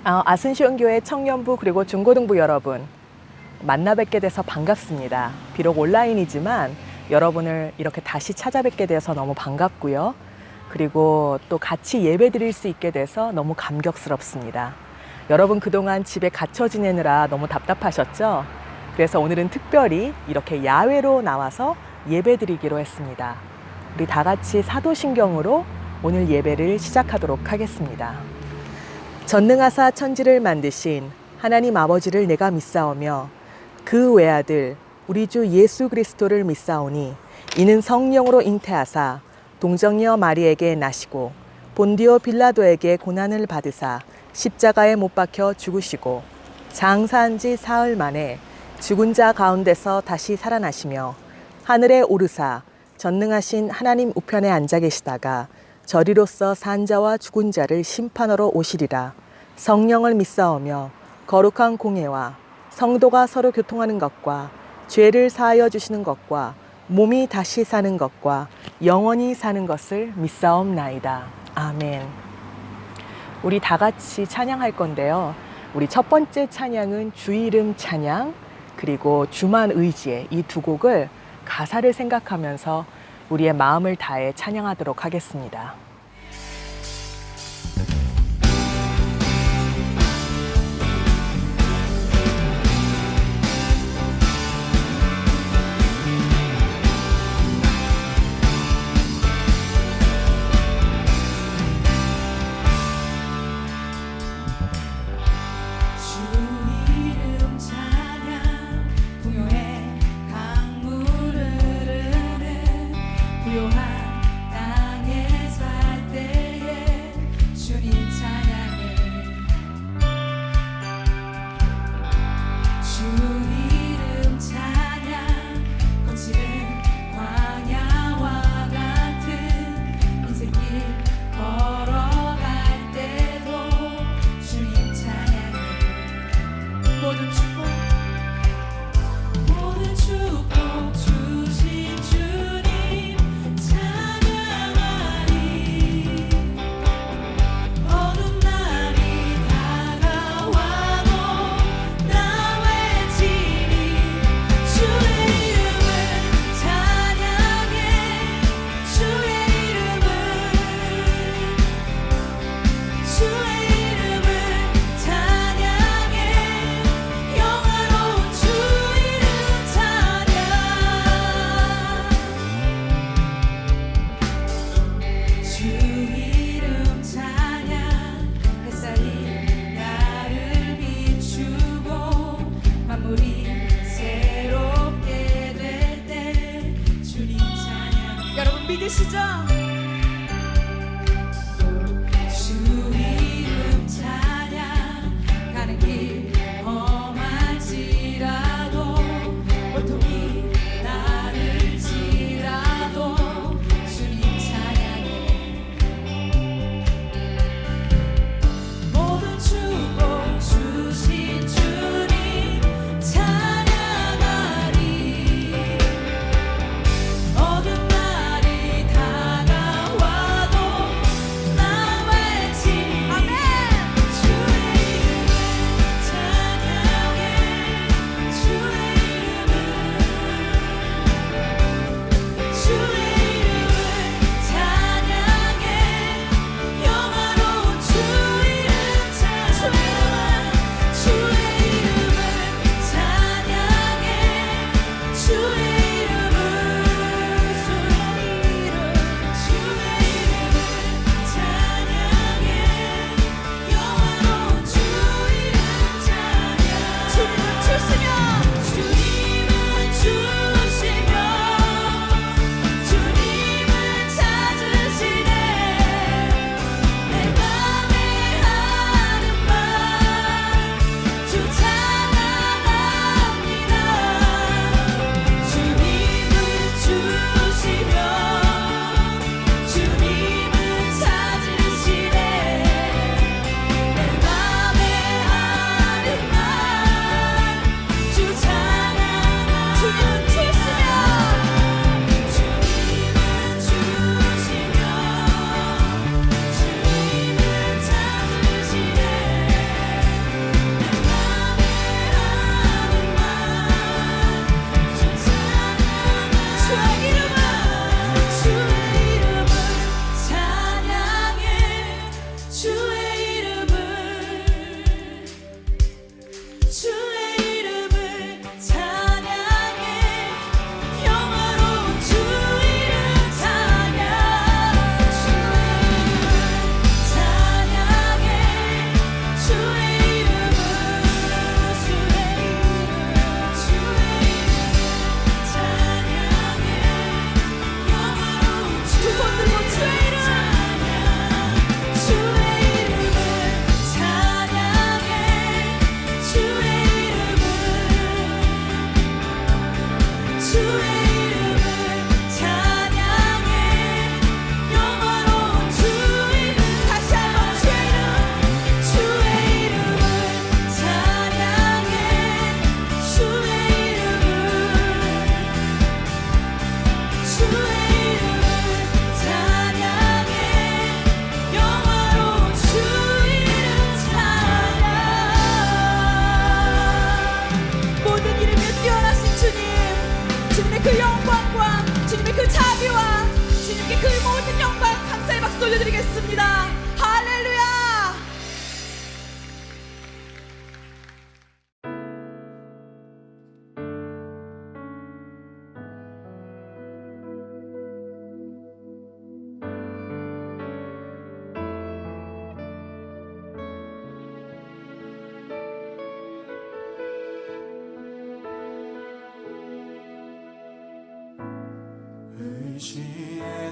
아순시온교회 청년부 그리고 중고등부 여러분, 만나 뵙게 돼서 반갑습니다. 비록 온라인이지만 여러분을 이렇게 다시 찾아뵙게 돼서 너무 반갑고요. 그리고 또 같이 예배 드릴 수 있게 돼서 너무 감격스럽습니다. 여러분 그동안 집에 갇혀 지내느라 너무 답답하셨죠? 그래서 오늘은 특별히 이렇게 야외로 나와서 예배 드리기로 했습니다. 우리 다 같이 사도신경으로 오늘 예배를 시작하도록 하겠습니다. 전능하사 천지를 만드신 하나님 아버지를 내가 믿사오며 그 외아들 우리 주 예수 그리스도를 믿사오니 이는 성령으로 잉태하사 동정녀 마리에게 나시고 본디오 빌라도에게 고난을 받으사 십자가에 못 박혀 죽으시고 장사한 지 사흘 만에 죽은 자 가운데서 다시 살아나시며 하늘에 오르사 전능하신 하나님 우편에 앉아 계시다가 저리로서 산 자와 죽은 자를 심판하러 오시리라. 성령을 믿사오며 거룩한 공예와 성도가 서로 교통하는 것과 죄를 사하여 주시는 것과 몸이 다시 사는 것과 영원히 사는 것을 믿사옵나이다. 아멘. 우리 다 같이 찬양할 건데요. 우리 첫 번째 찬양은 주 이름 찬양, 그리고 주만 의지해, 이 두 곡을 가사를 생각하면서 우리의 마음을 다해 찬양하도록 하겠습니다. 어둠 날이 다가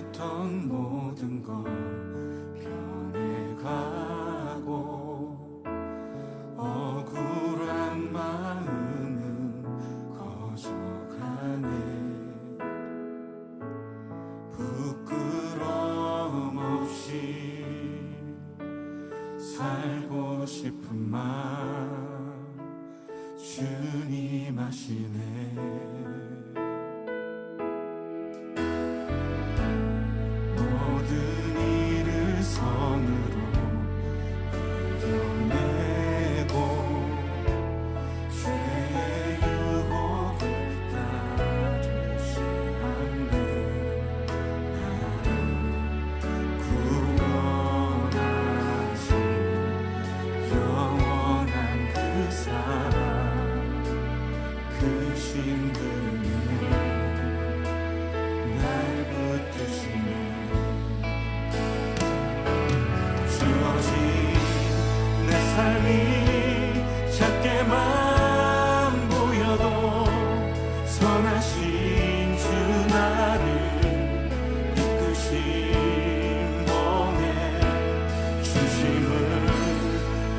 했던 모든 것 변해가고 억울한 마음은 커져가네. 부끄러움 없이 살고 싶은 마음 주님 아시네. 모든 일을 선으로 이겨내고 죄의 유혹을 따르지 않네. 나를 구원하신 영원한 그 사랑, 그 신분에 날 붙드시네. 주어진 내 삶이 작게만 보여도 선하신 주 나를 이끄신 몸에 중심을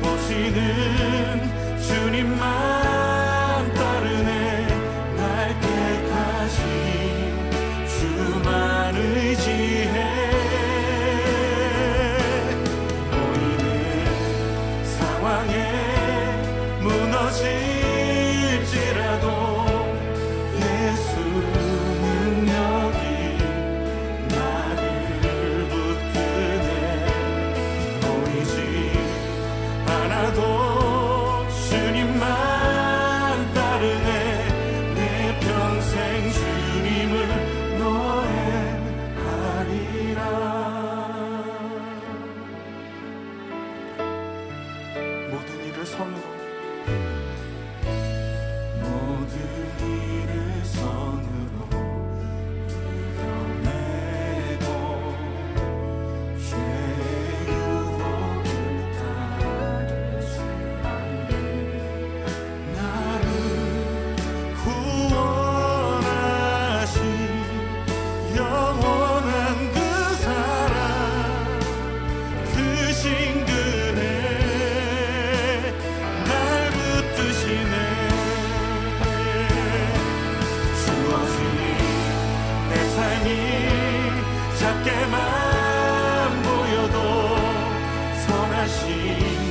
보시는 주님만 따르네. 날 택하신 주만 의지해. 보이는 상황에 무너질지라도 예수 능력이 나를 붙드네. 보이지 않아도 주님만 따르네. 내 평생 주님을 노래하리라. 모든 일을 선으로 모든 일을 선으로 이겨내고 죄의 유혹을 따르지 않네. 나를 구원하신 영원한 그 사랑, 그 신들에 날 붙드시네. 주어진 내 삶이 작게만 보여도 선하신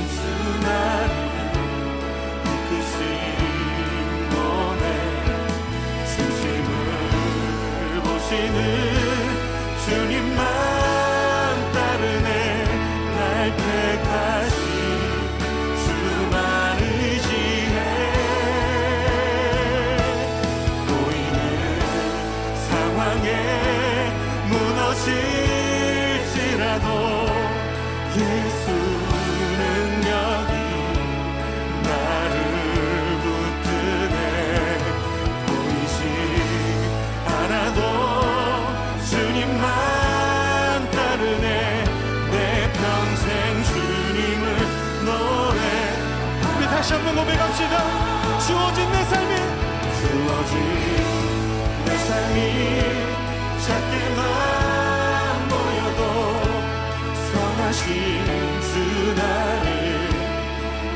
주 나를 이끄신 몸에 중심을 보시는 주님만 따르네. 날 택하신 주만 의지해. 보이는 상황에 무너질지라도 예수 능력이 나를 붙드네. 보이지 않아도 주님만 따르네. 내 평생 주님을 노래. 우리 다시 한번 고백합시다. 주어진 내 삶이 주어진 내 삶이 작게만 보여도 선하신 주 나를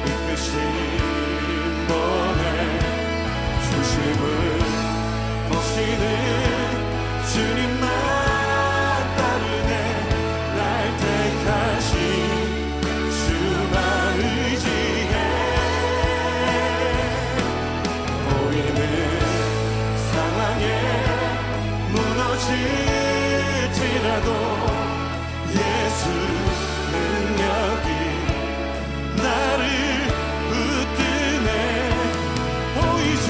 이끄신 몸에 중심을 보시는 주님만 따르네. 날 택하신 주만 의지해. 보이는 상황에 무너질지라도 예수 능력이 나를 붙드네. 보이지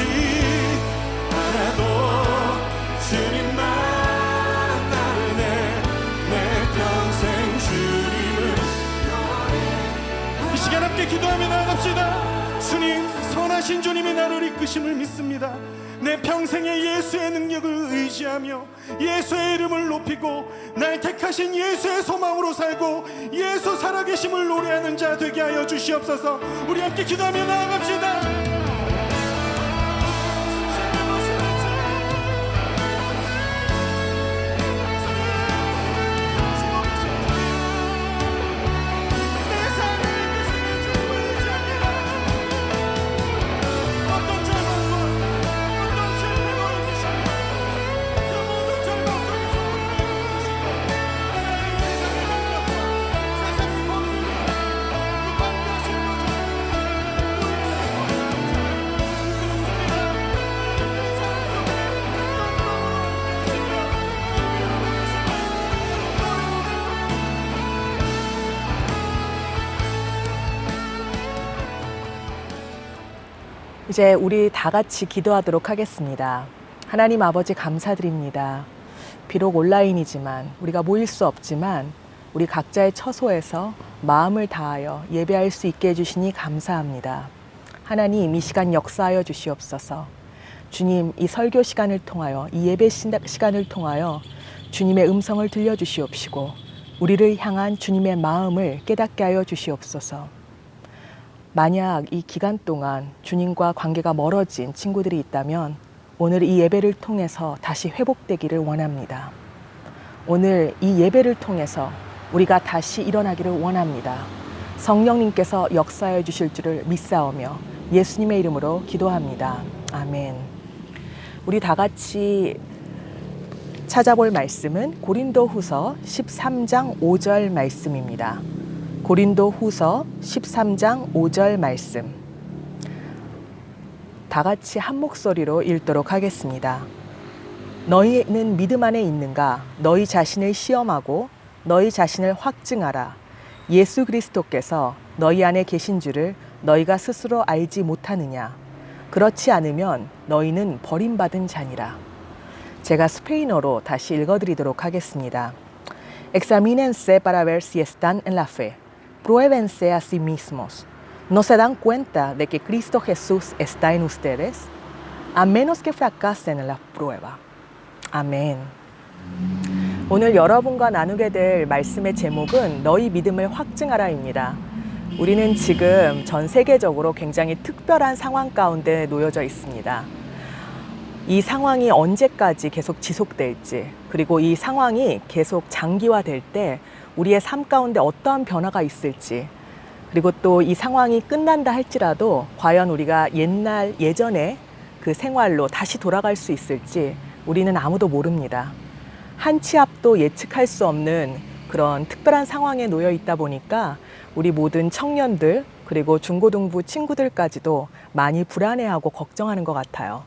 않아도 주님만 따르네. 내 평생 주님을 이 시간 함께 기도하며 나아갑시다. 주님, 선하신 주님이 나를 이끄심을 믿습니다. 내 평생에 예수의 능력을 의지하며 예수의 이름을 높이고 날 택하신 예수의 소망으로 살고 예수 살아계심을 노래하는 자 되게 하여 주시옵소서. 우리 함께 기도하며 나아갑시다. 이제 우리 다 같이 기도하도록 하겠습니다. 하나님 아버지 감사드립니다. 비록 온라인이지만 우리가 모일 수 없지만 우리 각자의 처소에서 마음을 다하여 예배할 수 있게 해주시니 감사합니다. 하나님 이 시간 역사하여 주시옵소서. 주님 이 설교 시간을 통하여 이 예배 시간을 통하여 주님의 음성을 들려주시옵시고 우리를 향한 주님의 마음을 깨닫게 하여 주시옵소서. 만약 이 기간 동안 주님과 관계가 멀어진 친구들이 있다면 오늘 이 예배를 통해서 다시 회복되기를 원합니다. 오늘 이 예배를 통해서 우리가 다시 일어나기를 원합니다. 성령님께서 역사해 주실 줄을 믿사오며 예수님의 이름으로 기도합니다. 아멘. 우리 다 같이 찾아볼 말씀은 고린도후서 13장 5절 말씀입니다. 고린도후서 13장 5절 말씀. 다 같이 한 목소리로 읽도록 하겠습니다. 너희는 믿음 안에 있는가? 너희 자신을 시험하고 너희 자신을 확증하라. 예수 그리스도께서 너희 안에 계신 줄을 너희가 스스로 알지 못하느냐? 그렇지 않으면 너희는 버림받은 자니라. 제가 스페인어로 다시 읽어드리도록 하겠습니다. Examínense para ver si están en la fe. Pruébense a sí mismos. ¿No se dan cuenta de que Cristo Jesús está en ustedes? A menos que fracasen en la prueba. 아멘. 오늘 여러분과 나누게 될 말씀의 제목은 너희 믿음을 확증하라입니다. 우리는 지금 전 세계적으로 굉장히 특별한 상황 가운데 놓여져 있습니다. 이 상황이 언제까지 계속 지속될지, 그리고 이 상황이 계속 장기화될 때 우리의 삶 가운데 어떠한 변화가 있을지, 그리고 또 이 상황이 끝난다 할지라도 과연 우리가 예전에 그 생활로 다시 돌아갈 수 있을지 우리는 아무도 모릅니다. 한 치 앞도 예측할 수 없는 그런 특별한 상황에 놓여 있다 보니까 우리 모든 청년들 그리고 중고등부 친구들까지도 많이 불안해하고 걱정하는 것 같아요.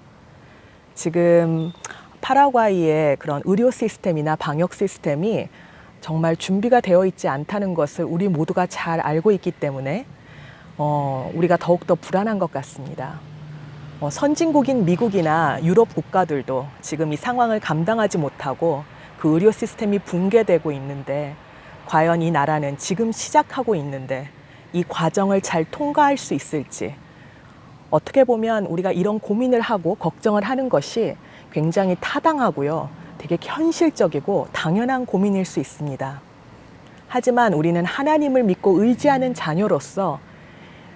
지금 파라과이의 그런 의료 시스템이나 방역 시스템이 정말 준비가 되어 있지 않다는 것을 우리 모두가 잘 알고 있기 때문에 우리가 더욱더 불안한 것 같습니다. 선진국인 미국이나 유럽 국가들도 지금 이 상황을 감당하지 못하고 그 의료 시스템이 붕괴되고 있는데 과연 이 나라는 지금 시작하고 있는데 이 과정을 잘 통과할 수 있을지, 어떻게 보면 우리가 이런 고민을 하고 걱정을 하는 것이 굉장히 타당하고요. 되게 현실적이고 당연한 고민일 수 있습니다. 하지만 우리는 하나님을 믿고 의지하는 자녀로서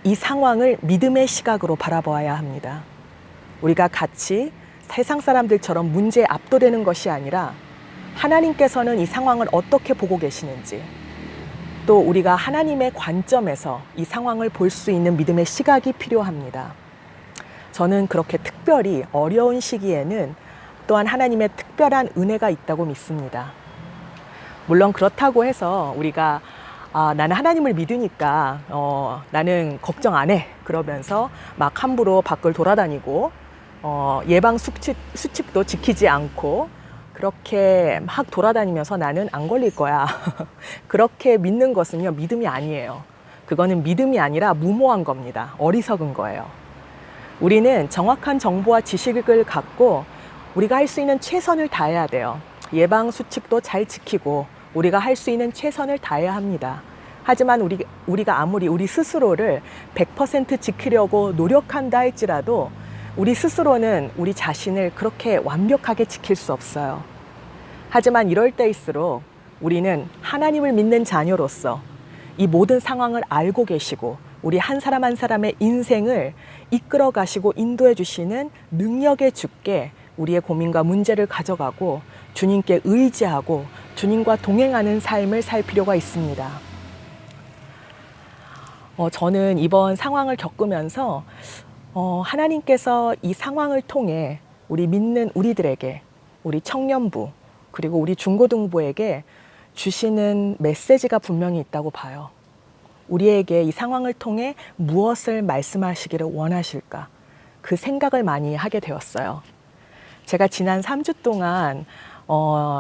이 상황을 믿음의 시각으로 바라봐야 합니다. 우리가 같이 세상 사람들처럼 문제에 압도되는 것이 아니라 하나님께서는 이 상황을 어떻게 보고 계시는지, 또 우리가 하나님의 관점에서 이 상황을 볼 수 있는 믿음의 시각이 필요합니다. 저는 그렇게 특별히 어려운 시기에는 또한 하나님의 특별한 은혜가 있다고 믿습니다. 물론 그렇다고 해서 우리가 나는 하나님을 믿으니까 나는 걱정 안 해 그러면서 막 함부로 밖을 돌아다니고 예방 수칙도 지키지 않고 그렇게 막 돌아다니면서 나는 안 걸릴 거야 그렇게 믿는 것은요 믿음이 아니에요. 그거는 믿음이 아니라 무모한 겁니다. 어리석은 거예요. 우리는 정확한 정보와 지식을 갖고 우리가 할 수 있는 최선을 다해야 돼요. 예방 수칙도 잘 지키고 우리가 할 수 있는 최선을 다해야 합니다. 하지만 우리가 아무리 우리 스스로를 100% 지키려고 노력한다 할지라도 우리 스스로는 우리 자신을 그렇게 완벽하게 지킬 수 없어요. 하지만 이럴 때일수록 우리는 하나님을 믿는 자녀로서 이 모든 상황을 알고 계시고 우리 한 사람 한 사람의 인생을 이끌어 가시고 인도해 주시는 능력의 주께 우리의 고민과 문제를 가져가고 주님께 의지하고 주님과 동행하는 삶을 살 필요가 있습니다. 저는 이번 상황을 겪으면서 하나님께서 이 상황을 통해 우리 믿는 우리들에게, 우리 청년부 그리고 우리 중고등부에게 주시는 메시지가 분명히 있다고 봐요. 우리에게 이 상황을 통해 무엇을 말씀하시기를 원하실까? 그 생각을 많이 하게 되었어요. 제가 지난 3주 동안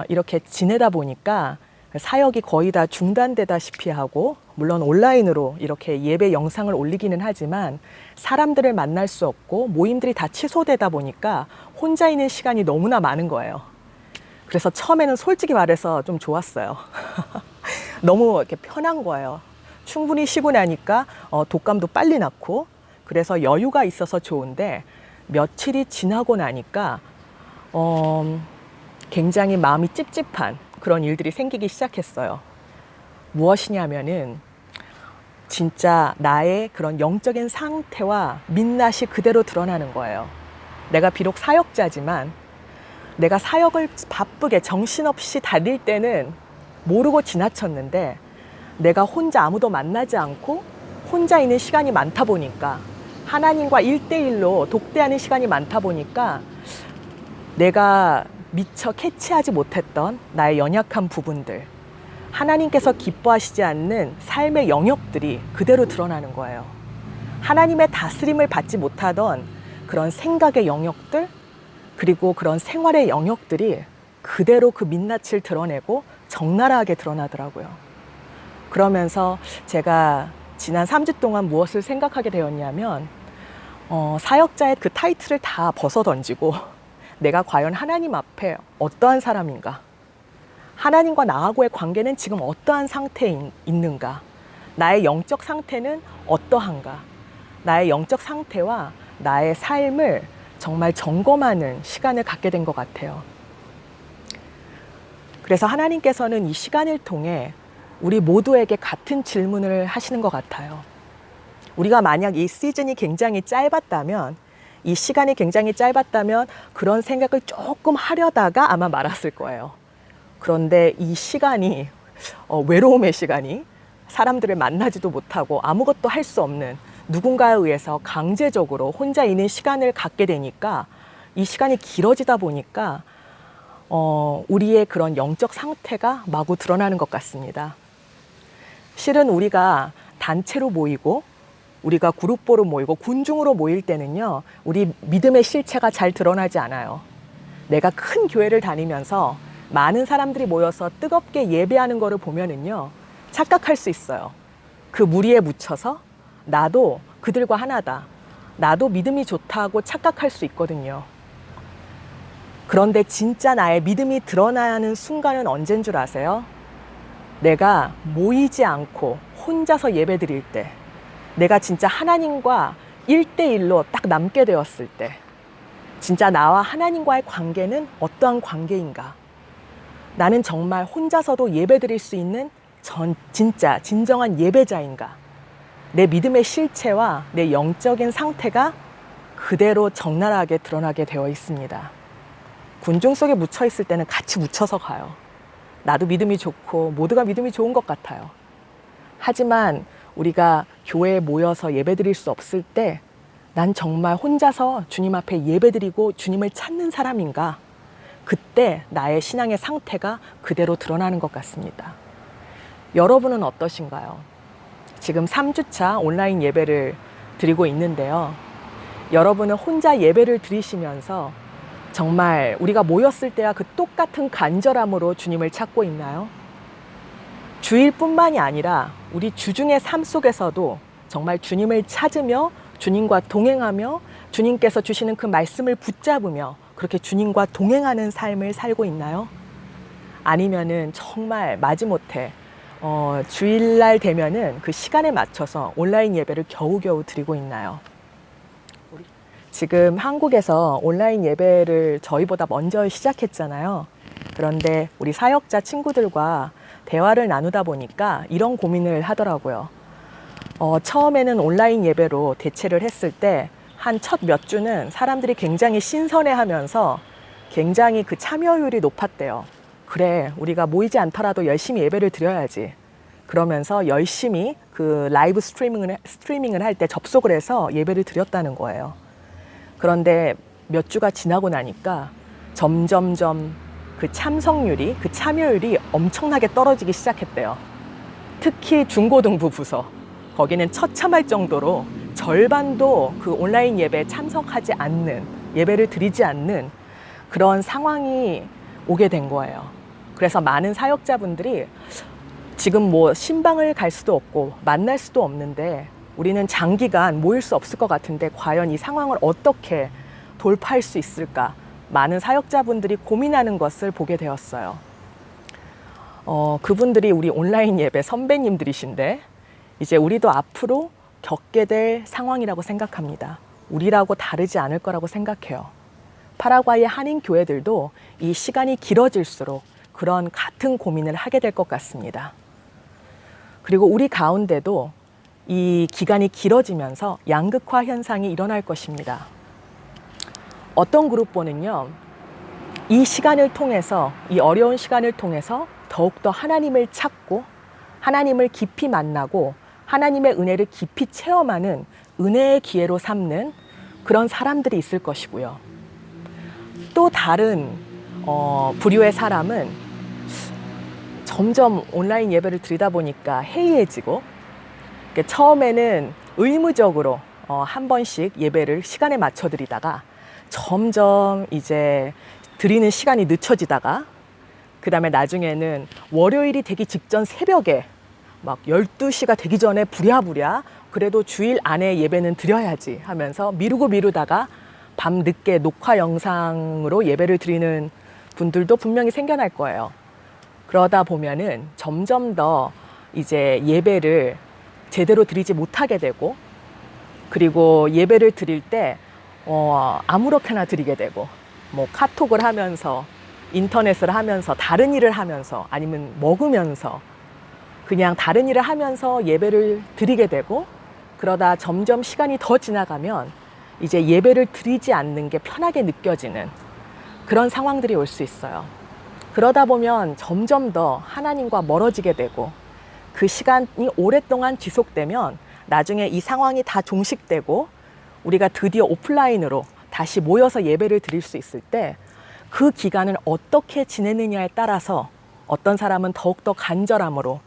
이렇게 지내다 보니까 사역이 거의 다 중단되다시피 하고, 물론 온라인으로 이렇게 예배 영상을 올리기는 하지만 사람들을 만날 수 없고 모임들이 다 취소되다 보니까 혼자 있는 시간이 너무나 많은 거예요. 그래서 처음에는 솔직히 말해서 좀 좋았어요. 너무 이렇게 편한 거예요. 충분히 쉬고 나니까 독감도 빨리 낫고, 그래서 여유가 있어서 좋은데 며칠이 지나고 나니까 굉장히 마음이 찝찝한 그런 일들이 생기기 시작했어요. 무엇이냐면은 진짜 나의 그런 영적인 상태와 민낯이 그대로 드러나는 거예요. 내가 비록 사역자지만 내가 사역을 바쁘게 정신없이 다닐 때는 모르고 지나쳤는데, 내가 혼자 아무도 만나지 않고 혼자 있는 시간이 많다 보니까, 하나님과 1대1로 독대하는 시간이 많다 보니까 내가 미처 캐치하지 못했던 나의 연약한 부분들, 하나님께서 기뻐하시지 않는 삶의 영역들이 그대로 드러나는 거예요. 하나님의 다스림을 받지 못하던 그런 생각의 영역들, 그리고 그런 생활의 영역들이 그대로 그 민낯을 드러내고 적나라하게 드러나더라고요. 그러면서 제가 지난 3주 동안 무엇을 생각하게 되었냐면, 사역자의 그 타이틀을 다 벗어던지고 내가 과연 하나님 앞에 어떠한 사람인가, 하나님과 나하고의 관계는 지금 어떠한 상태에 있는가, 나의 영적 상태는 어떠한가, 나의 영적 상태와 나의 삶을 정말 점검하는 시간을 갖게 된 것 같아요. 그래서 하나님께서는 이 시간을 통해 우리 모두에게 같은 질문을 하시는 것 같아요. 우리가 만약 이 시즌이 굉장히 짧았다면, 이 시간이 굉장히 짧았다면 그런 생각을 조금 하려다가 아마 말았을 거예요. 그런데 이 시간이 외로움의 시간이, 사람들을 만나지도 못하고 아무것도 할 수 없는, 누군가에 의해서 강제적으로 혼자 있는 시간을 갖게 되니까, 이 시간이 길어지다 보니까 우리의 그런 영적 상태가 마구 드러나는 것 같습니다. 실은 우리가 단체로 모이고, 우리가 그룹보로 모이고 군중으로 모일 때는요, 우리 믿음의 실체가 잘 드러나지 않아요. 내가 큰 교회를 다니면서 많은 사람들이 모여서 뜨겁게 예배하는 거를 보면은요, 착각할 수 있어요. 그 무리에 묻혀서 나도 그들과 하나다, 나도 믿음이 좋다고 착각할 수 있거든요. 그런데 진짜 나의 믿음이 드러나는 순간은 언제인 줄 아세요? 내가 모이지 않고 혼자서 예배 드릴 때, 내가 진짜 하나님과 1대1로 딱 남게 되었을 때, 진짜 나와 하나님과의 관계는 어떠한 관계인가? 나는 정말 혼자서도 예배 드릴 수 있는 진짜 진정한 예배자인가? 내 믿음의 실체와 내 영적인 상태가 그대로 적나라하게 드러나게 되어 있습니다. 군중 속에 묻혀 있을 때는 같이 묻혀서 가요. 나도 믿음이 좋고 모두가 믿음이 좋은 것 같아요. 하지만 우리가 교회에 모여서 예배드릴 수 없을 때, 난 정말 혼자서 주님 앞에 예배드리고 주님을 찾는 사람인가? 그때 나의 신앙의 상태가 그대로 드러나는 것 같습니다. 여러분은 어떠신가요? 지금 3주차 온라인 예배를 드리고 있는데요. 여러분은 혼자 예배를 드리시면서 정말 우리가 모였을 때와 그 똑같은 간절함으로 주님을 찾고 있나요? 주일뿐만이 아니라 우리 주중의 삶 속에서도 정말 주님을 찾으며 주님과 동행하며 주님께서 주시는 그 말씀을 붙잡으며 그렇게 주님과 동행하는 삶을 살고 있나요? 아니면은 정말 마지못해 주일날 되면은 그 시간에 맞춰서 온라인 예배를 겨우겨우 드리고 있나요? 지금 한국에서 온라인 예배를 저희보다 먼저 시작했잖아요. 그런데 우리 사역자 친구들과 대화를 나누다 보니까 이런 고민을 하더라고요. 처음에는 온라인 예배로 대체를 했을 때 한 첫 몇 주는 사람들이 굉장히 신선해하면서 굉장히 그 참여율이 높았대요. 그래, 우리가 모이지 않더라도 열심히 예배를 드려야지. 그러면서 열심히 그 라이브 스트리밍을 할 때 접속을 해서 예배를 드렸다는 거예요. 그런데 몇 주가 지나고 나니까 점점점 그 참석률이, 그 참여율이 엄청나게 떨어지기 시작했대요. 특히 중고등부 부서, 거기는 처참할 정도로 절반도 그 온라인 예배에 참석하지 않는, 예배를 드리지 않는 그런 상황이 오게 된 거예요. 그래서 많은 사역자분들이 지금 뭐 신방을 갈 수도 없고 만날 수도 없는데 우리는 장기간 모일 수 없을 것 같은데 과연 이 상황을 어떻게 돌파할 수 있을까? 많은 사역자분들이 고민하는 것을 보게 되었어요. 그분들이 우리 온라인 예배 선배님들이신데 이제 우리도 앞으로 겪게 될 상황이라고 생각합니다. 우리라고 다르지 않을 거라고 생각해요. 파라과이의 한인 교회들도 이 시간이 길어질수록 그런 같은 고민을 하게 될 것 같습니다. 그리고 우리 가운데도 이 기간이 길어지면서 양극화 현상이 일어날 것입니다. 어떤 그룹보는요, 이 시간을 통해서, 이 어려운 시간을 통해서 더욱더 하나님을 찾고 하나님을 깊이 만나고 하나님의 은혜를 깊이 체험하는 은혜의 기회로 삼는 그런 사람들이 있을 것이고요. 또 다른 부류의 사람은 점점 온라인 예배를 드리다 보니까 해이해지고 처음에는 의무적으로 한 번씩 예배를 시간에 맞춰 드리다가 점점 이제 드리는 시간이 늦춰지다가 그 다음에 나중에는 월요일이 되기 직전 새벽에 막 12시가 되기 전에 부랴부랴 그래도 주일 안에 예배는 드려야지 하면서 미루다가 밤 늦게 녹화 영상으로 예배를 드리는 분들도 분명히 생겨날 거예요. 그러다 보면은 점점 더 이제 예배를 제대로 드리지 못하게 되고 그리고 예배를 드릴 때 아무렇게나 드리게 되고 뭐 카톡을 하면서 인터넷을 하면서 다른 일을 하면서 아니면 먹으면서 그냥 다른 일을 하면서 예배를 드리게 되고 그러다 점점 시간이 더 지나가면 이제 예배를 드리지 않는 게 편하게 느껴지는 그런 상황들이 올 수 있어요. 그러다 보면 점점 더 하나님과 멀어지게 되고 그 시간이 오랫동안 지속되면 나중에 이 상황이 다 종식되고 우리가 드디어 오프라인으로 다시 모여서 예배를 드릴 수 있을 때 그 기간을 어떻게 지내느냐에 따라서 어떤 사람은 더욱더 간절함으로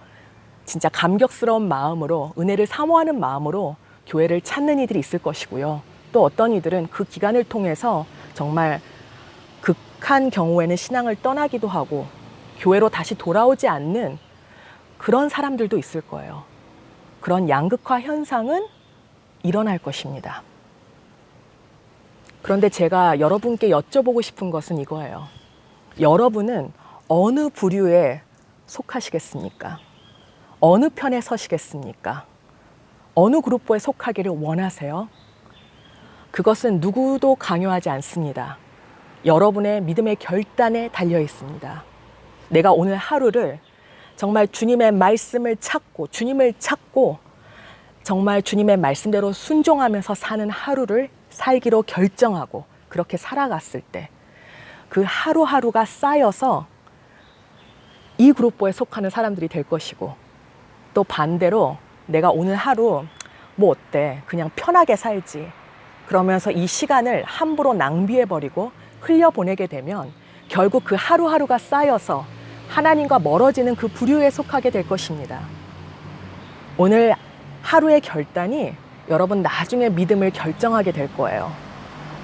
진짜 감격스러운 마음으로 은혜를 사모하는 마음으로 교회를 찾는 이들이 있을 것이고요. 또 어떤 이들은 그 기간을 통해서 정말 극한 경우에는 신앙을 떠나기도 하고 교회로 다시 돌아오지 않는 그런 사람들도 있을 거예요. 그런 양극화 현상은 일어날 것입니다. 그런데 제가 여러분께 여쭤보고 싶은 것은 이거예요. 여러분은 어느 부류에 속하시겠습니까? 어느 편에 서시겠습니까? 어느 그룹보에 속하기를 원하세요? 그것은 누구도 강요하지 않습니다. 여러분의 믿음의 결단에 달려 있습니다. 내가 오늘 하루를 정말 주님의 말씀을 찾고 주님을 찾고 정말 주님의 말씀대로 순종하면서 사는 하루를 살기로 결정하고 그렇게 살아갔을 때 그 하루하루가 쌓여서 이 그룹보에 속하는 사람들이 될 것이고 또 반대로 내가 오늘 하루 뭐 어때 그냥 편하게 살지 그러면서 이 시간을 함부로 낭비해버리고 흘려보내게 되면 결국 그 하루하루가 쌓여서 하나님과 멀어지는 그 부류에 속하게 될 것입니다. 오늘 하루의 결단이 여러분 나중에 믿음을 결정하게 될 거예요.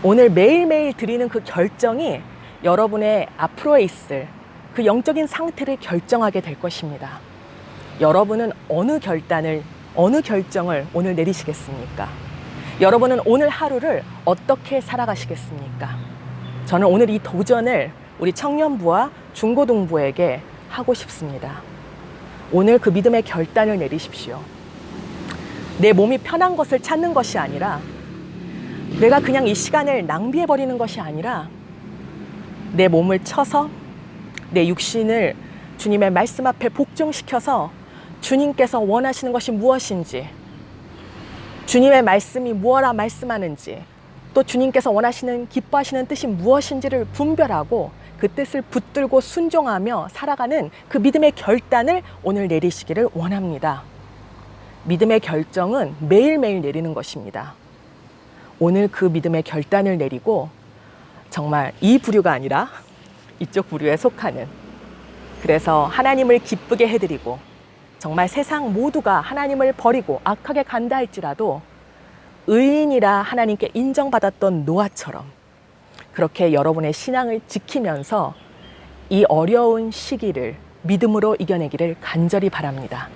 오늘 매일매일 드리는 그 결정이 여러분의 앞으로에 있을 그 영적인 상태를 결정하게 될 것입니다. 여러분은 어느 결정을 오늘 내리시겠습니까? 여러분은 오늘 하루를 어떻게 살아가시겠습니까? 저는 오늘 이 도전을 우리 청년부와 중고등부에게 하고 싶습니다. 오늘 그 믿음의 결단을 내리십시오. 내 몸이 편한 것을 찾는 것이 아니라 내가 그냥 이 시간을 낭비해버리는 것이 아니라 내 몸을 쳐서 내 육신을 주님의 말씀 앞에 복종시켜서 주님께서 원하시는 것이 무엇인지 주님의 말씀이 무엇라 말씀하는지 또 주님께서 원하시는 기뻐하시는 뜻이 무엇인지를 분별하고 그 뜻을 붙들고 순종하며 살아가는 그 믿음의 결단을 오늘 내리시기를 원합니다. 믿음의 결정은 매일매일 내리는 것입니다. 오늘 그 믿음의 결단을 내리고 정말 이 부류가 아니라 이쪽 부류에 속하는 그래서 하나님을 기쁘게 해드리고 정말 세상 모두가 하나님을 버리고 악하게 간다 할지라도 의인이라 하나님께 인정받았던 노아처럼 그렇게 여러분의 신앙을 지키면서 이 어려운 시기를 믿음으로 이겨내기를 간절히 바랍니다.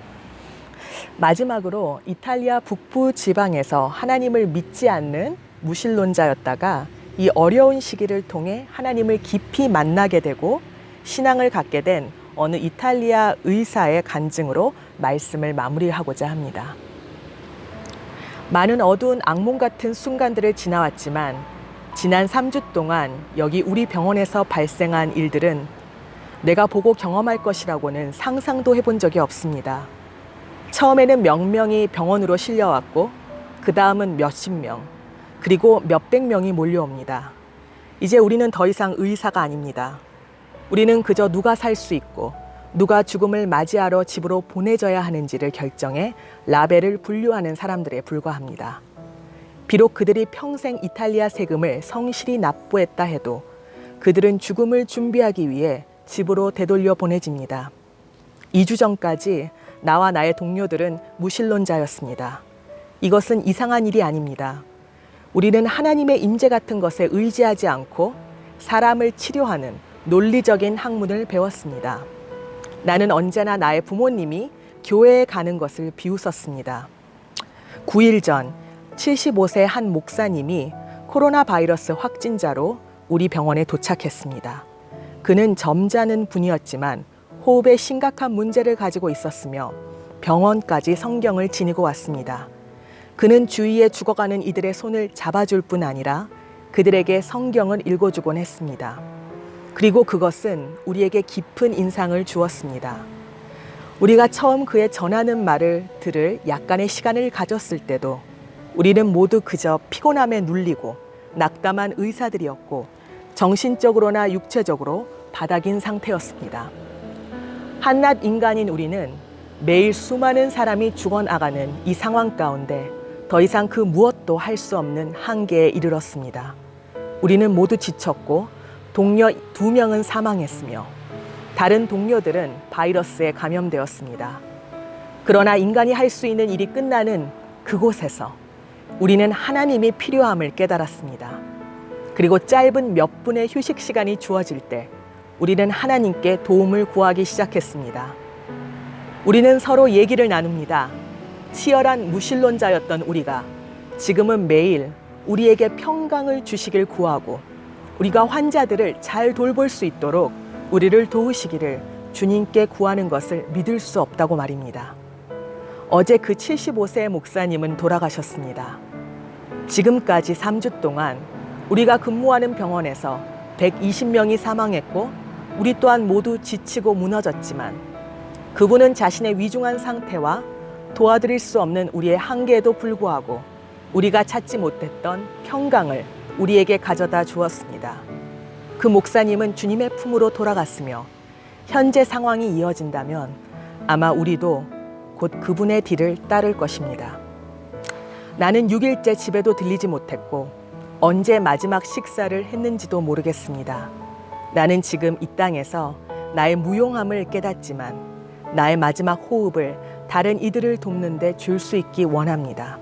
마지막으로 이탈리아 북부 지방에서 하나님을 믿지 않는 무신론자였다가 이 어려운 시기를 통해 하나님을 깊이 만나게 되고 신앙을 갖게 된 어느 이탈리아 의사의 간증으로 말씀을 마무리하고자 합니다. 많은 어두운 악몽 같은 순간들을 지나왔지만 지난 3주 동안 여기 우리 병원에서 발생한 일들은 내가 보고 경험할 것이라고는 상상도 해본 적이 없습니다. 처음에는 명명이 병원으로 실려왔고 그 다음은 몇십 명, 그리고 몇백 명이 몰려옵니다. 이제 우리는 더 이상 의사가 아닙니다. 우리는 그저 누가 살 수 있고 누가 죽음을 맞이하러 집으로 보내져야 하는지를 결정해 라벨을 분류하는 사람들에 불과합니다. 비록 그들이 평생 이탈리아 세금을 성실히 납부했다 해도 그들은 죽음을 준비하기 위해 집으로 되돌려 보내집니다. 2주 전까지 나와 나의 동료들은 무신론자였습니다. 이것은 이상한 일이 아닙니다. 우리는 하나님의 임재 같은 것에 의지하지 않고 사람을 치료하는 논리적인 학문을 배웠습니다. 나는 언제나 나의 부모님이 교회에 가는 것을 비웃었습니다. 9일 전 75세 한 목사님이 코로나 바이러스 확진자로 우리 병원에 도착했습니다. 그는 점잖은 분이었지만 호흡에 심각한 문제를 가지고 있었으며 병원까지 성경을 지니고 왔습니다. 그는 주위에 죽어가는 이들의 손을 잡아줄 뿐 아니라 그들에게 성경을 읽어주곤 했습니다. 그리고 그것은 우리에게 깊은 인상을 주었습니다. 우리가 처음 그의 전하는 말을 들을 약간의 시간을 가졌을 때도 우리는 모두 그저 피곤함에 눌리고 낙담한 의사들이었고 정신적으로나 육체적으로 바닥인 상태였습니다. 한낱 인간인 우리는 매일 수많은 사람이 죽어나가는 이 상황 가운데 더 이상 그 무엇도 할 수 없는 한계에 이르렀습니다. 우리는 모두 지쳤고 동료 2명은 사망했으며 다른 동료들은 바이러스에 감염되었습니다. 그러나 인간이 할 수 있는 일이 끝나는 그곳에서 우리는 하나님이 필요함을 깨달았습니다. 그리고 짧은 몇 분의 휴식 시간이 주어질 때 우리는 하나님께 도움을 구하기 시작했습니다. 우리는 서로 얘기를 나눕니다. 치열한 무신론자였던 우리가 지금은 매일 우리에게 평강을 주시길 구하고 우리가 환자들을 잘 돌볼 수 있도록 우리를 도우시기를 주님께 구하는 것을 믿을 수 없다고 말입니다. 어제 그 75세 목사님은 돌아가셨습니다. 지금까지 3주 동안 우리가 근무하는 병원에서 120명이 사망했고 우리 또한 모두 지치고 무너졌지만 그분은 자신의 위중한 상태와 도와드릴 수 없는 우리의 한계에도 불구하고 우리가 찾지 못했던 평강을 우리에게 가져다 주었습니다. 그 목사님은 주님의 품으로 돌아갔으며 현재 상황이 이어진다면 아마 우리도 곧 그분의 뒤를 따를 것입니다. 나는 6일째 집에도 들리지 못했고 언제 마지막 식사를 했는지도 모르겠습니다. 나는 지금 이 땅에서 나의 무용함을 깨닫지만 나의 마지막 호흡을 다른 이들을 돕는 데 줄 수 있기 원합니다.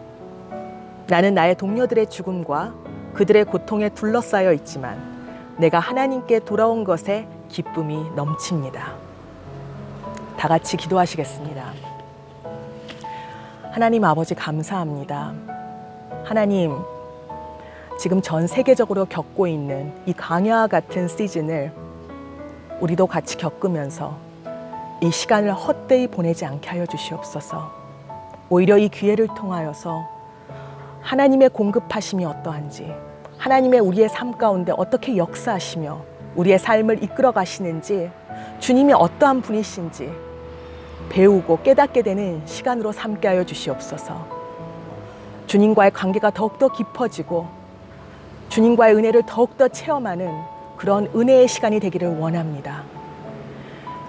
나는 나의 동료들의 죽음과 그들의 고통에 둘러싸여 있지만 내가 하나님께 돌아온 것에 기쁨이 넘칩니다. 다 같이 기도하시겠습니다. 하나님 아버지 감사합니다. 하나님, 지금 전 세계적으로 겪고 있는 이 강야와 같은 시즌을 우리도 같이 겪으면서 이 시간을 헛되이 보내지 않게 하여 주시옵소서. 오히려 이 기회를 통하여서 하나님의 공급하심이 어떠한지, 하나님의 우리의 삶 가운데 어떻게 역사하시며 우리의 삶을 이끌어 가시는지, 주님이 어떠한 분이신지 배우고 깨닫게 되는 시간으로 삼게 하여 주시옵소서. 주님과의 관계가 더욱더 깊어지고 주님과의 은혜를 더욱더 체험하는 그런 은혜의 시간이 되기를 원합니다.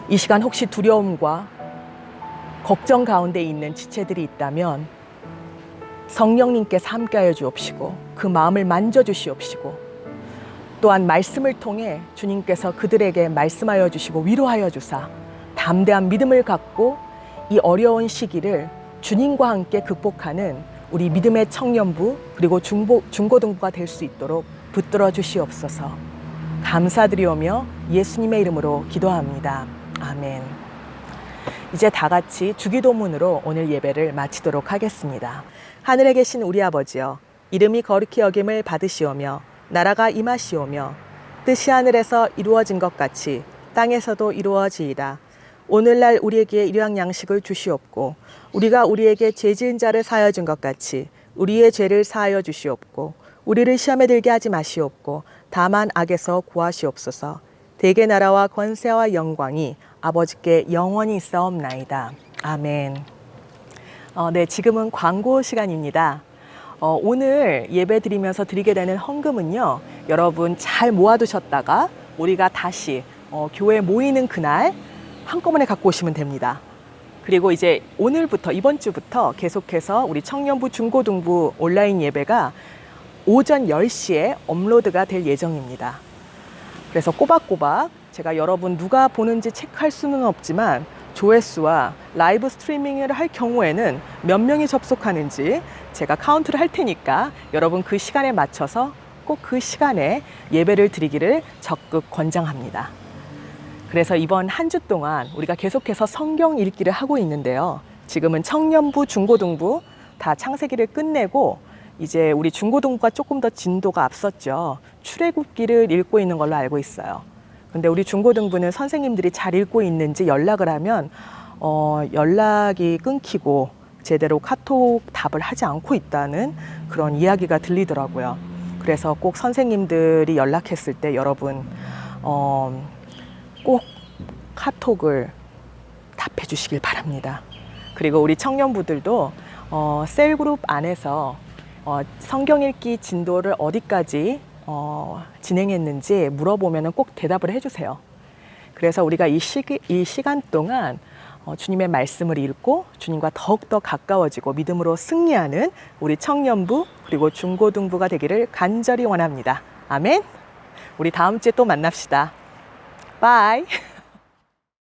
이 시간 혹시 두려움과 걱정 가운데 있는 지체들이 있다면 성령님께서 함께하여 주옵시고 그 마음을 만져주시옵시고 또한 말씀을 통해 주님께서 그들에게 말씀하여 주시고 위로하여 주사 담대한 믿음을 갖고 이 어려운 시기를 주님과 함께 극복하는 우리 믿음의 청년부 그리고 중고등부가 될 수 있도록 붙들어 주시옵소서. 감사드리오며 예수님의 이름으로 기도합니다. 아멘. 이제 다 같이 주기도문으로 오늘 예배를 마치도록 하겠습니다. 하늘에 계신 우리 아버지여, 이름이 거룩히 여김을 받으시오며 나라가 임하시오며 뜻이 하늘에서 이루어진 것 같이 땅에서도 이루어지이다. 오늘날 우리에게 일용할 양식을 주시옵고 우리가 우리에게 죄 지은 자를 사하여 준 것 같이 우리의 죄를 사하여 주시옵고 우리를 시험에 들게 하지 마시옵고 다만 악에서 구하시옵소서. 대개 나라와 권세와 영광이 아버지께 영원히 있사옵나이다. 아멘. 네, 지금은 광고 시간입니다. 오늘 예배 드리면서 드리게 되는 헌금은요, 여러분 잘 모아두셨다가 우리가 다시 교회 모이는 그날 한꺼번에 갖고 오시면 됩니다. 그리고 이제 오늘부터, 이번 주부터 계속해서 우리 청년부 중고등부 온라인 예배가 오전 10시에 업로드가 될 예정입니다. 그래서 꼬박꼬박 제가 여러분 누가 보는지 체크할 수는 없지만 조회수와 라이브 스트리밍을 할 경우에는 몇 명이 접속하는지 제가 카운트를 할 테니까 여러분 그 시간에 맞춰서 꼭 그 시간에 예배를 드리기를 적극 권장합니다. 그래서 이번 한 주 동안 우리가 계속해서 성경 읽기를 하고 있는데요. 지금은 청년부, 중고등부 다 창세기를 끝내고 이제 우리 중고등부가 조금 더 진도가 앞섰죠. 출애굽기를 읽고 있는 걸로 알고 있어요. 근데 우리 중고등부는 선생님들이 잘 읽고 있는지 연락을 하면 연락이 끊기고 제대로 카톡 답을 하지 않고 있다는 그런 이야기가 들리더라고요. 그래서 꼭 선생님들이 연락했을 때 여러분 꼭 카톡을 답해 주시길 바랍니다. 그리고 우리 청년부들도 셀그룹 안에서 성경 읽기 진도를 어디까지 진행했는지 물어보면 꼭 대답을 해주세요. 그래서 우리가 이 시간 동안 주님의 말씀을 읽고 주님과 더욱더 가까워지고 믿음으로 승리하는 우리 청년부 그리고 중고등부가 되기를 간절히 원합니다. 아멘. 우리 다음 주에 또 만납시다. 바이.